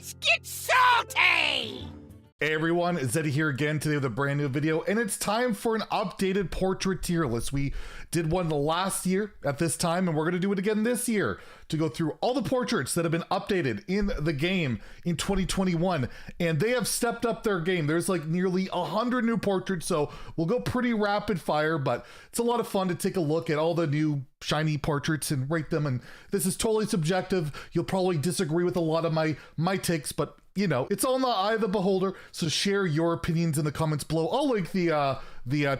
Let's get salty! Hey everyone, Zeddy here again today with a brand new video, and it's time for an updated portrait tier list. We did one last year at this time, and we're going to do it again this year to go through all the portraits that have been updated in the game in 2021, and they have stepped up their game. There's like nearly 100 new portraits, so we'll go pretty rapid fire, but it's a lot of fun to take a look at all the new shiny portraits and rate them, and this is totally subjective. You'll probably disagree with a lot of my takes, but you know, it's all in the eye of the beholder, so share your opinions in the comments below. I'll link the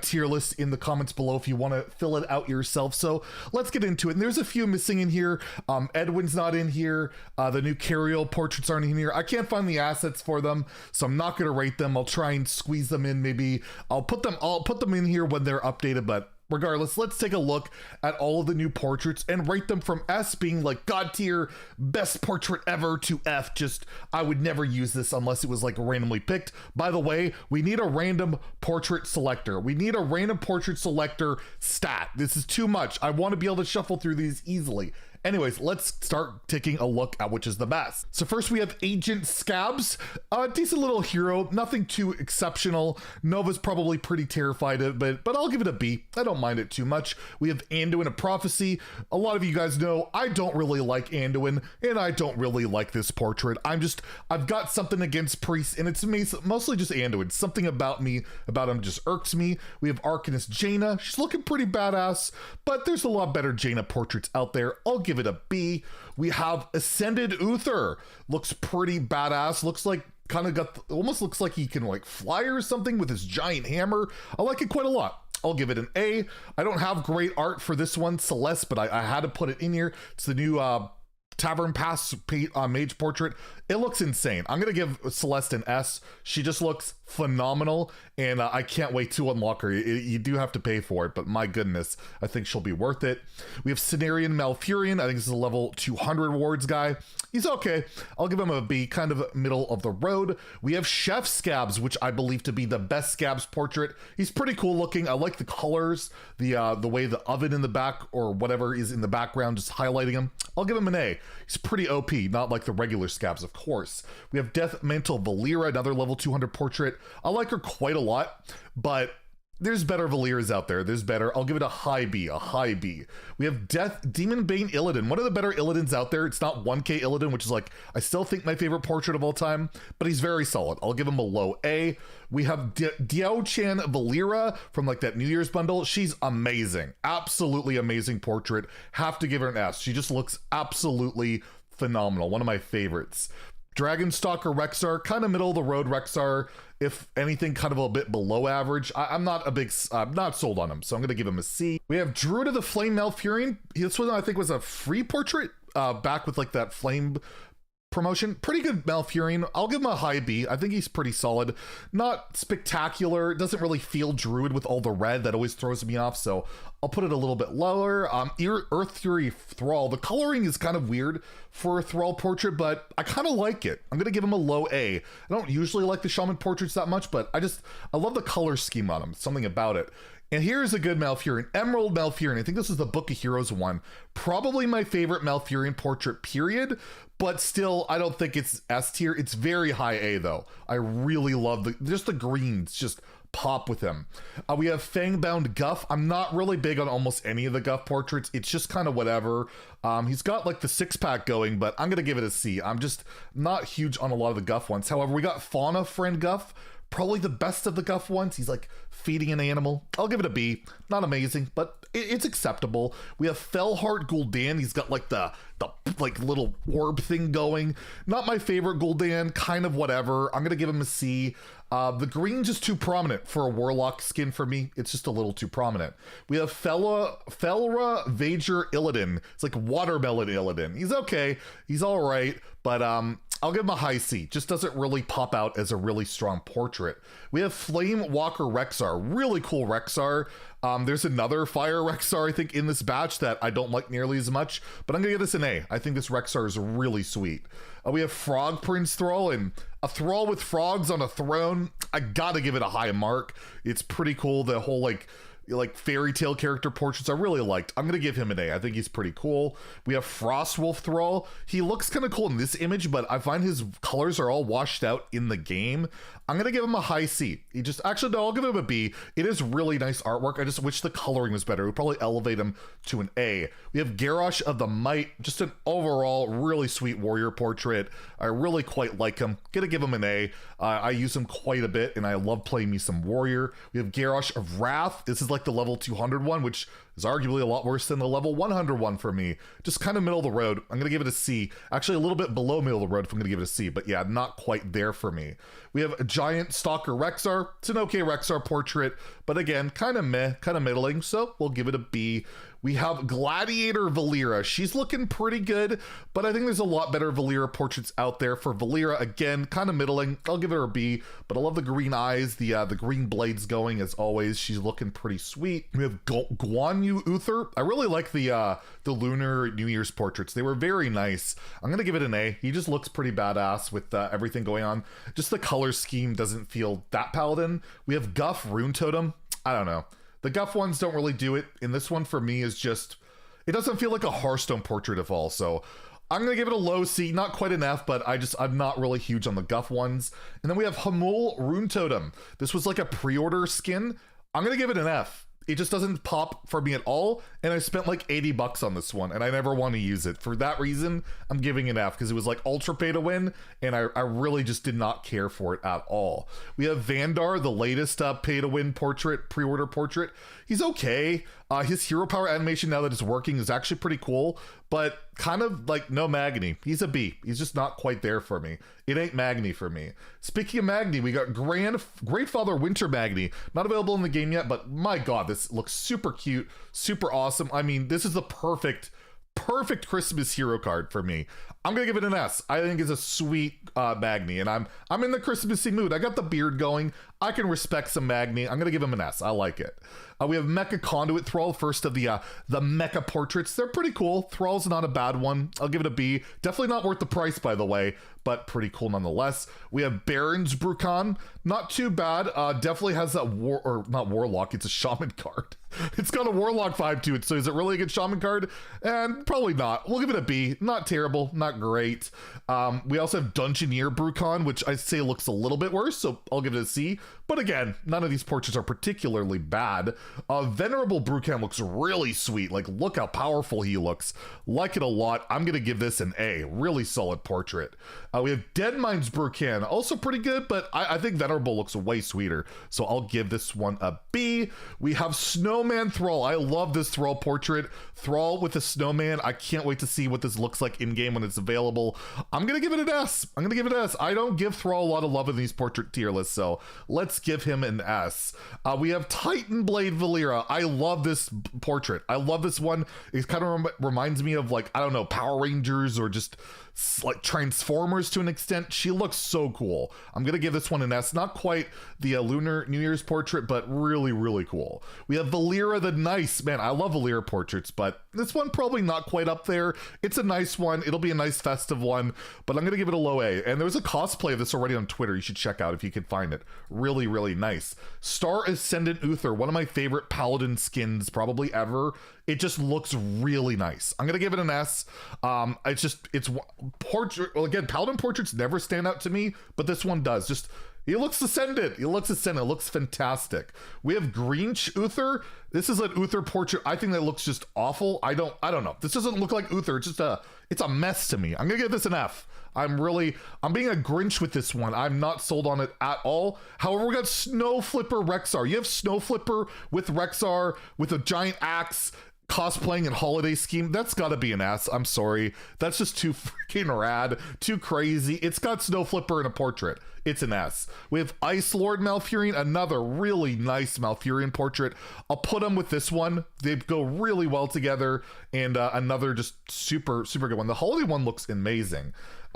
tier list in the comments below if you want to fill it out yourself. So let's get into it. And there's a few missing in here. Edwin's not in here. The new Cariel portraits aren't in here. I can't find the assets for them, so I'm not going to rate them. I'll try and squeeze them in. Maybe I'll put them in here when they're updated, but regardless, let's take a look at all of the new portraits and rate them from S being like God tier, best portrait ever, to F, just I would never use this unless it was like randomly picked. By the way, we need a random portrait selector. We need a random portrait selector stat. This is too much. I want to be able to shuffle through these easily. Anyways, let's start taking a look at which is the best. So first we have Agent Scabs, a decent little hero, nothing too exceptional. Nova's probably pretty terrified of it, but I'll give it a B. I don't mind it too much. We have Anduin, a prophecy. A lot of you guys know I don't really like Anduin, and I don't really like this portrait. I've got something against priests, and it's mostly just Anduin. Something about him just irks me. We have Arcanist Jaina. She's looking pretty badass, but there's a lot better Jaina portraits out there. I'll give it a B. We have Ascended Uther. Looks pretty badass. Looks like almost looks like he can like fly or something with his giant hammer. I like it quite a lot. I'll give it an A. I don't have great art for this one, Celeste, but I had to put it in here. It's the new Tavern Pass mage portrait. It looks insane. I'm gonna give Celeste an S. She just looks phenomenal, and I can't wait to unlock her. You do have to pay for it, but my goodness, I think she'll be worth it. We have Cenarian Malfurion. I think this is a level 200 rewards guy. He's okay. I'll give him a B, kind of middle of the road. We have Chef Scabs, which I believe to be the best Scabs portrait. He's pretty cool looking. I like the colors, the way the oven in the back or whatever is in the background, just highlighting him. I'll give him an A. He's pretty OP, not like the regular Scabs, of course. We have Death Mantle Valera, another level 200 portrait. I like her quite a lot, but there's better Valeras out there. There's better. I'll give it a high B, a high B. We have Demon Bane Illidan, one of the better Illidans out there. It's not 1K Illidan, which is like, I still think my favorite portrait of all time, but he's very solid. I'll give him a low A. We have Diao-chan Valera from like that New Year's bundle. She's amazing. Absolutely amazing portrait. Have to give her an S. She just looks absolutely phenomenal. One of my favorites. Dragonstalker Rexar, kind of middle of the road Rexar. If anything, kind of a bit below average. I'm not sold on him, so I'm gonna give him a C. We have Druid of the Flame Malfurion. This one I think was a free portrait back with like that flame promotion. Pretty good Malfurion. I'll give him a high B. I think he's pretty solid. Not spectacular. It doesn't really feel Druid with all the red. That always throws me off, so I'll put it a little bit lower. Earth Fury Thrall. The coloring is kind of weird for a Thrall portrait, but I kind of like it. I'm gonna give him a low A. I don't usually like the Shaman portraits that much, but I love the color scheme on them. Something about it. And here's a good Malfurion, Emerald Malfurion. I think this is the Book of Heroes one. Probably my favorite Malfurion portrait, period. But still, I don't think it's S tier. It's very high A though. I really love just the greens, just pop with him. We have Fangbound Guff. I'm not really big on almost any of the Guff portraits. It's just kind of whatever. He's got like the 6-pack going, but I'm gonna give it a C. I'm just not huge on a lot of the Guff ones. However, we got Fauna Friend Guff. Probably the best of the Guff ones. He's like feeding an animal. I'll give it a B. Not amazing, but it's acceptable. We have Fellheart Gul'dan. He's got like the like little orb thing going. Not my favorite Gul'dan, kind of whatever. I'm gonna give him a C. The green's just too prominent for a Warlock skin for me. It's just a little too prominent. We have Felra Vager Illidan. It's like Watermelon Illidan. He's okay. He's all right, but I'll give him a high C. Just doesn't really pop out as a really strong portrait. We have Flame Walker Rexar. Really cool Rexar. There's another Fire Rexar, I think, in this batch that I don't like nearly as much, but I'm gonna give this an A. I think this Rexar is really sweet. We have Frog Prince Thrall, and a Thrall with frogs on a throne. I gotta give it a high mark. It's pretty cool. The whole like like fairy tale character portraits I really liked. I'm gonna give him an A. I think he's pretty cool. We have Frostwolf Thrall. He looks kind of cool in this image, but I find his colors are all washed out in the game. I'm gonna give him a high C. He just, actually no, I'll give him a B. It is really nice artwork. I just wish the coloring was better. It would probably elevate him to an A. We have Garrosh of the Might, just an overall really sweet warrior portrait. I really quite like him. Gonna give him an A. I use him quite a bit, and I love playing me some warrior. We have Garrosh of Wrath. This is like the level 200 one, which is arguably a lot worse than the level 100 one for me. Just kind of middle of the road. I'm gonna give it a C. Actually, a little bit below middle of the road if I'm gonna give it a C, but yeah, not quite there for me. We have a Giant Stalker Rexar. It's an okay Rexar portrait, but again, kind of meh, kind of middling, so we'll give it a B. We have Gladiator Valera. She's looking pretty good, but I think there's a lot better Valera portraits out there. For Valera, again, kind of middling. I'll give her a B, but I love the green eyes, the green blades going as always. She's looking pretty sweet. We have Guan Yu Uther. I really like the Lunar New Year's portraits. They were very nice. I'm gonna give it an A. He just looks pretty badass with everything going on. Just the color scheme doesn't feel that paladin. We have Guff Rune Totem. I don't know. The Guff ones don't really do it. And this one for me is just, it doesn't feel like a Hearthstone portrait at all. So I'm going to give it a low C, not quite an F, but I'm not really huge on the Guff ones. And then we have Hamul Rune Totem. This was like a pre-order skin. I'm going to give it an F. It just doesn't pop for me at all, and I spent like 80 bucks on this one, and I never want to use it. For that reason, I'm giving it an F, because it was like ultra pay to win, and I really just did not care for it at all. We have Vandar, the latest pay to win portrait, pre-order portrait. He's okay. His hero power animation, now that it's working, is actually pretty cool, but kind of like no Magni. He's a B. He's just not quite there for me. It ain't Magni for me. Speaking of Magni, we got Great Father Winter Magni. Not available in the game yet, but my god, this looks super cute, super awesome. I mean, this is the perfect Christmas hero card for me. I'm gonna give it an S. I think it's a sweet Magni, and I'm in the Christmassy mood. I got the beard going. I can respect some Magni. I'm gonna give him an S. I like it. We have Mecha Conduit Thrall, first of the Mecha portraits. They're pretty cool. Thrall's not a bad one. I'll give it a B. Definitely not worth the price, by the way, but pretty cool nonetheless. We have Baron's Brukan. Not too bad. Definitely has that not Warlock. It's a Shaman card. It's got a Warlock vibe to it. So is it really a good Shaman card? And probably not. We'll give it a B. Not terrible. Not great. We also have Dungeoneer Brukan, which I'd say looks a little bit worse. So I'll give it a C. But again, none of these portraits are particularly bad. Venerable Brukan looks really sweet. Like, look how powerful he looks. Like it a lot. I'm going to give this an A. Really solid portrait. We have Deadmind's Brukan. Also pretty good, but I think Venerable looks way sweeter. So I'll give this one a B. We have Snowman Thrall. I love this Thrall portrait. Thrall with a snowman. I can't wait to see what this looks like in-game when it's available. I'm going to give it an S. I'm going to give it an S. I don't give Thrall a lot of love in these portrait tier lists, so let's give him an S. We have Titan Blade Valera. I love this portrait. I love this one. It kind of reminds me of, like, I don't know, Power Rangers or just like Transformers to an extent. She looks so cool. I'm gonna give this one an S. Not quite the Lunar New Year's portrait, but really, really cool. We have Valera the Nice. Man, I love Valera portraits, but this one probably not quite up there. It's a nice one. It'll be a nice festive one, but I'm gonna give it a low A. And there's a cosplay of this already on Twitter. You should check out if you can find it. Really, really nice. Star Ascendant Uther, one of my favorite paladin skins probably ever. It just looks really nice. I'm gonna give it an S. It's portrait. Well, again, paladin portraits never stand out to me, but this one does. Just, he looks ascendant. He looks ascendant. It looks fantastic. We have Greench Uther. This is an Uther portrait. I think that looks just awful. I don't know. This doesn't look like Uther. It's a mess to me. I'm gonna give this an F. I'm being a Grinch with this one. I'm not sold on it at all. However, we got Snow Flipper Rexar. You have Snow Flipper with Rexar with a giant axe cosplaying in holiday scheme. That's gotta be an S. I'm sorry. That's just too freaking rad, too crazy. It's got Snow Flipper in a portrait. It's an S. We have Ice Lord Malfurion, another really nice Malfurion portrait. I'll put them with this one. They go really well together, and another just super, super good one. The holiday one looks amazing.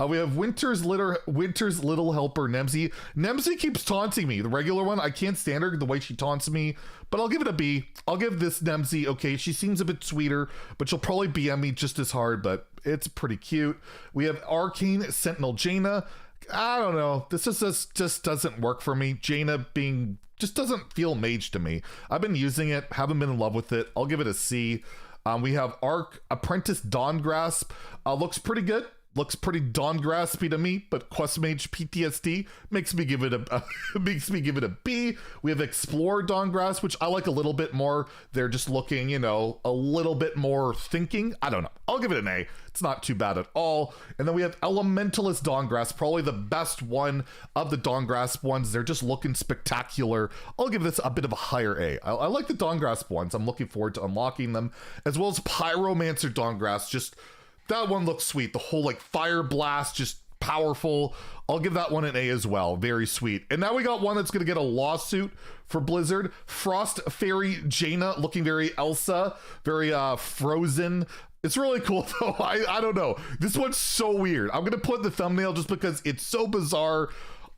We have Winter's Little Helper Nemsy. Nemsy keeps taunting me. The regular one, I can't stand her the way she taunts me, but I'll give it a B. I'll give this Nemsy, okay, she seems a bit sweeter, but she'll probably BM me just as hard, but it's pretty cute. We have Arcane Sentinel Jaina. I don't know. This just doesn't work for me. Jaina being just doesn't feel mage to me. I've been using it, haven't been in love with it. I'll give it a C. We have Arc Apprentice Dawn Grasp. Looks pretty good. Looks pretty Dawn Graspy to me, but Quest Mage PTSD makes me give it a makes me give it a B. We have Explore Dawn Grasp, which I like a little bit more. They're just looking, you know, a little bit more thinking. I don't know. I'll give it an A. It's not too bad at all. And then we have Elementalist Dawn Grasp, probably the best one of the Dawn Grasp ones. They're just looking spectacular. I'll give this a bit of a higher A. I like the Dawn Grasp ones. I'm looking forward to unlocking them, as well as Pyromancer Dawn Grasp. Just that one looks sweet. The whole like fire blast, just powerful. I'll give that one an A as well. Very sweet. And now we got one that's going to get a lawsuit for Blizzard. Frost Fairy Jaina, looking very Elsa, very Frozen. It's really cool though. I don't know. This one's so weird. I'm going to put the thumbnail just because it's so bizarre.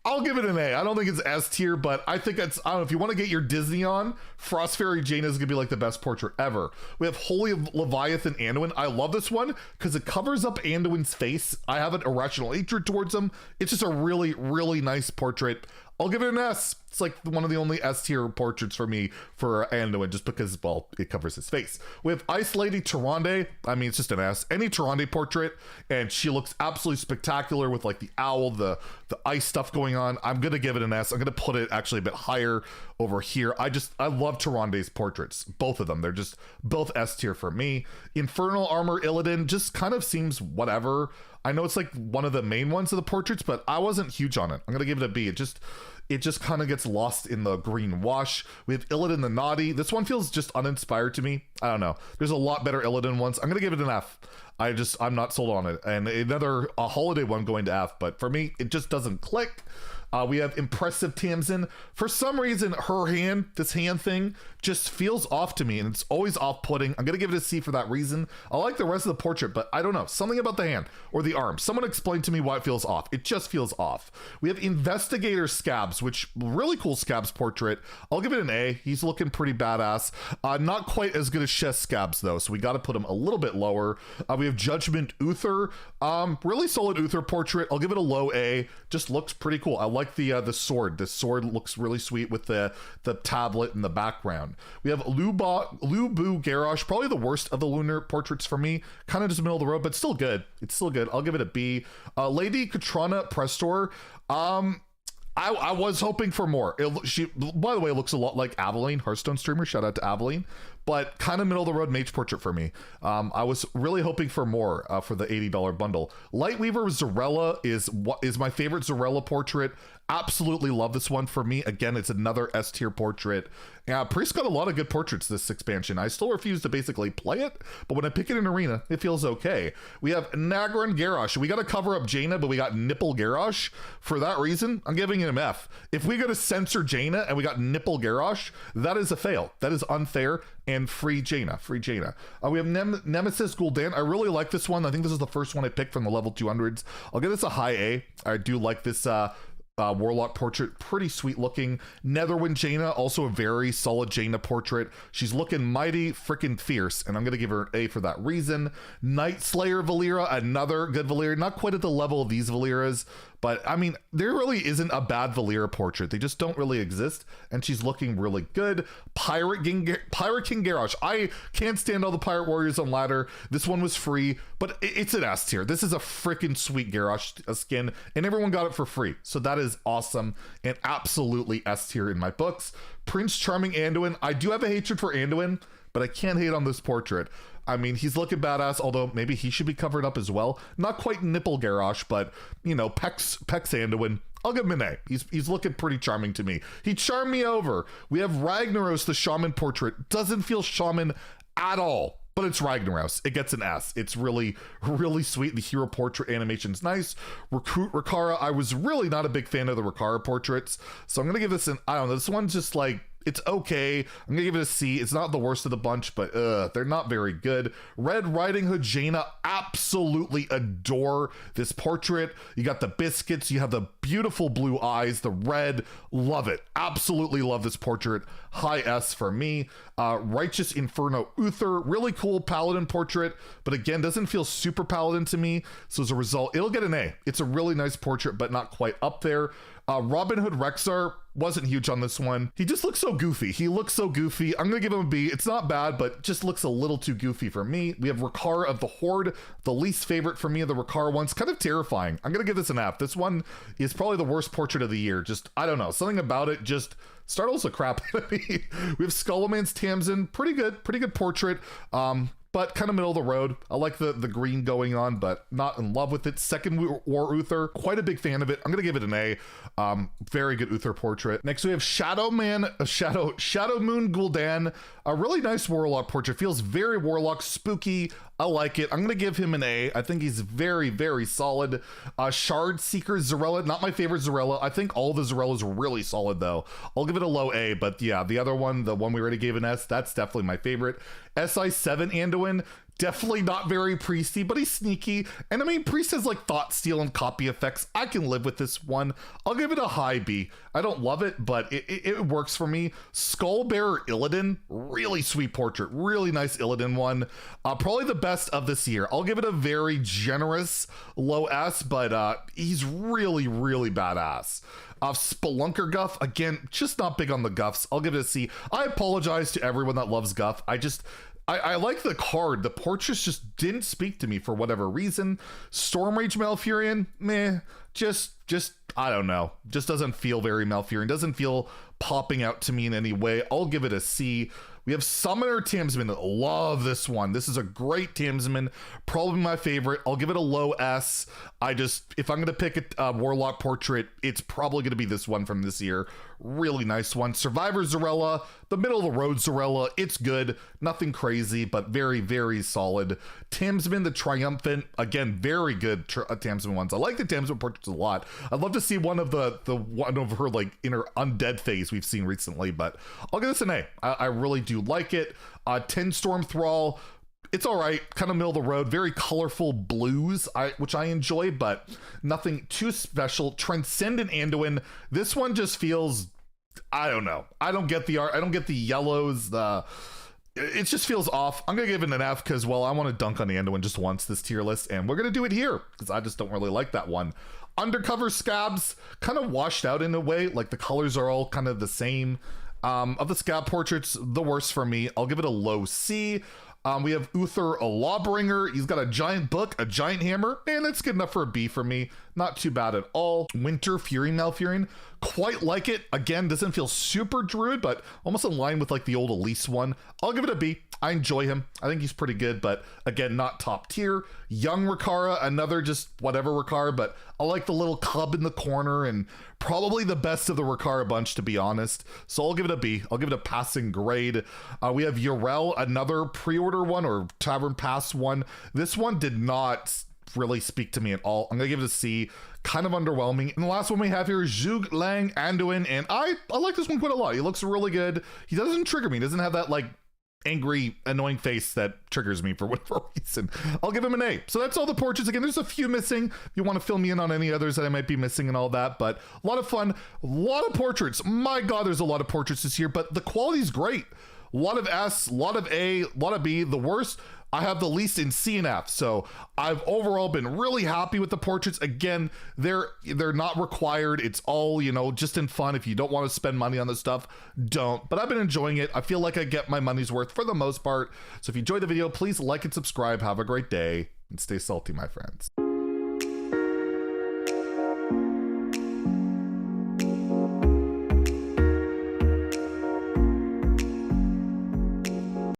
I'll give it an A. I don't think it's S tier, but I think it's, I don't know, if you want to get your Disney on, Frost Fairy Jaina is going to be like the best portrait ever. We have Holy Leviathan Anduin. I love this one because it covers up Anduin's face. I have an irrational hatred towards him. It's just a really, really nice portrait. I'll give it an S. It's like one of the only S tier portraits for me for Anduin, just because, well, it covers his face. We have Ice Lady Tyrande. I mean, it's just an S. Any Tyrande portrait, and she looks absolutely spectacular with like the owl, the ice stuff going on. I'm gonna give it an S. I'm gonna put it actually a bit higher over here. I love Tyrande's portraits, both of them. They're just both S tier for me. Infernal Armor Illidan just kind of seems whatever. I know it's like one of the main ones of the portraits, but I wasn't huge on it. I'm gonna give it a B. It just kind of gets lost in the green wash. We have Illidan the Naughty. This one feels just uninspired to me. I don't know. There's a lot better Illidan ones. I'm gonna give it an F. I'm not sold on it. And another holiday one going to F, but for me, it just doesn't click. We have Impressive Tamsin. For some reason, her hand, this hand thing, just feels off to me, and it's always off-putting. I'm going to give it a C for that reason. I like the rest of the portrait, but I don't know. Something about the hand or the arm. Someone explain to me why it feels off. It just feels off. We have Investigator Scabs, which really cool Scabs portrait. I'll give it an A. He's looking pretty badass. Not quite as good as Chess Scabs, though, so we got to put him a little bit lower. We have Judgment Uther. Really solid Uther portrait. I'll give it a low A. Just looks pretty cool. I like the sword. The sword looks really sweet with the tablet in the background. We have Lubu Garrosh, probably the worst of the lunar portraits for me. Kind of just middle of the road, but still good. It's still good. I'll give it a B. Lady Katrana Prestor. I was hoping for more. She, by the way, looks a lot like Aveline, Hearthstone streamer. Shout out to Aveline. But kind of middle of the road mage portrait for me. I was really hoping for more for the $80 bundle. Lightweaver Zarella is my favorite Zarella portrait. Absolutely love this one. For me, again, it's another S tier portrait. Priest got a lot of good portraits this expansion. I still refuse to basically play it, but when I pick it in arena, it feels okay. We have Nagran Garrosh. We got to cover up Jaina, but we got Nipple Garrosh. For that reason, I'm giving it an F. If we go to censor Jaina and we got Nipple Garrosh, that is a fail. That is unfair. And free Jaina. We have Nemesis Gul'dan. I really like this one. I think this is the first one I picked from the level 200s. I'll give this a high A. I do like this Warlock portrait, pretty sweet looking. Netherwind Jaina, also a very solid Jaina portrait. She's looking mighty freaking fierce, and I'm gonna give her an A for that reason. Night Slayer Valera, another good Valera, not quite at the level of these Valeras, but I mean, there really isn't a bad Valera portrait. They just don't really exist, and she's looking really good. Pirate King Garrosh. I can't stand all the Pirate Warriors on ladder. This one was free, but it's an S tier. This is a freaking sweet Garrosh skin, and everyone got it for free, so that is awesome and absolutely S tier in my books. Prince Charming Anduin. I do have a hatred for Anduin, but I can't hate on this portrait. I mean, he's looking badass, although maybe he should be covered up as well. Not quite Nipple Garrosh, but, you know, Pex Anduin. I'll give him an A. He's looking pretty charming to me. He charmed me over. We have Ragnaros, the Shaman portrait. Doesn't feel Shaman at all. But it's Ragnaros. It gets an S. It's really, really sweet. The hero portrait animation's nice. Recruit Rikara. I was really not a big fan of the Rikara portraits. So I'm going to give this an, I don't know, this one's just like, it's okay. I'm gonna give it a C. It's not the worst of the bunch, but they're not very good. Red Riding Hood Jaina, absolutely adore this portrait. You got the biscuits, you have the beautiful blue eyes, the red, love it. Absolutely love this portrait. High S for me. Righteous Inferno Uther, really cool paladin portrait, but again, doesn't feel super paladin to me. So as a result, it'll get an A. It's a really nice portrait, but not quite up there. Robin Hood Rexar wasn't huge on this one. He just looks so goofy. He looks so goofy. I'm gonna give him a B. It's not bad, but just looks a little too goofy for me. We have Ricard of the Horde, the least favorite for me of the Ricard ones. Kind of terrifying. I'm gonna give this an F. This one is probably the worst portrait of the year. Just, I don't know, something about it just startles the crap out of me. We have Skullman's Tamsin, pretty good portrait. But kind of middle of the road. I like the green going on, but not in love with it. Second War Uther, quite a big fan of it. I'm gonna give it an A. Very good Uther portrait. Next we have Shadow Moon Gul'dan, a really nice Warlock portrait. Feels very Warlock, spooky. I like it. I'm gonna give him an A. I think he's very solid. Shard Seeker Zarella, not my favorite Zarella. I think all the Zarellas are really solid though. I'll give it a low A, but yeah, the other one, the one we already gave an S, that's definitely my favorite. SI7 Anduin, definitely not very priesty, but he's sneaky. And I mean, priest has like thought steal and copy effects. I can live with this one. I'll give it a high B. I don't love it, but it works for me. Skullbearer Illidan, really sweet portrait, really nice Illidan one. Probably the best of this year. I'll give it a very generous low S, but he's really badass. Spelunker Guff, again, just not big on the Guffs. I'll give it a C. I apologize to everyone that loves Guff. I like the card. The portraits just didn't speak to me for whatever reason. Stormrage Malfurion, meh. Just I don't know. Just doesn't feel very Malfurion. Doesn't feel popping out to me in any way. I'll give it a C. We have Summoner Tamsman. Love this one. This is a great Tamsman. Probably my favorite. I'll give it a low S. If I'm going to pick a Warlock portrait, it's probably going to be this one from this year. Really nice one. Survivor Zarella, the middle of the road Zarella. It's good. Nothing crazy, but very solid. Tamsman the Triumphant. Again, very good Tamsman ones. I like the Tamsman portraits a lot. I'd love to see one of the one of her like inner undead phase we've seen recently, but I'll give this an A. I really do like it. 10 Storm Thrall, it's all right, kind of middle of the road, very colorful blues, which I enjoy, but nothing too special. Transcendent Anduin, this one just feels, I don't know. I don't get the art. I don't get the yellows. It just feels off. I'm gonna give it an F because, well, I want to dunk on Anduin just once this tier list, and we're gonna do it here because I just don't really like that one. Undercover Scabs, kind of washed out in a way, like the colors are all kind of the same. Of the Scab portraits, the worst for me. I'll give it a low C. We have Uther, a Lawbringer. He's got a giant book, a giant hammer, and that's good enough for a B for me. Not too bad at all. Winter Fury Malfurion, quite like it. Again, doesn't feel super druid, but almost in line with like the old Elise one. I'll give it a B. I enjoy him. I think he's pretty good, but again, not top tier. Young Riccara, another just whatever Riccara, but I like the little cub in the corner and probably the best of the Riccara bunch, to be honest. So I'll give it a B. I'll give it a passing grade. We have Yrel, another pre-order one or Tavern Pass one. This one did not really speak to me at all. I'm gonna give it a C. Kind of underwhelming. And the last one we have here is Zhuge Liang Anduin, and I like this one quite a lot. He looks really good. He doesn't trigger me. He doesn't have that like angry, annoying face that triggers me for whatever reason. I'll give him an A. So that's all the portraits. Again, there's a few missing. If you want to fill me in on any others that I might be missing and all that, but a lot of fun, a lot of portraits. My God, there's a lot of portraits this year, but the quality's great. A lot of S, a lot of A, a lot of B. The worst, I have the least in C and F. So I've overall been really happy with the portraits. Again, they're not required. It's all, you know, just in fun. If you don't want to spend money on this stuff, don't. But I've been enjoying it. I feel like I get my money's worth for the most part. So if you enjoyed the video, please like and subscribe. Have a great day and stay salty, my friends.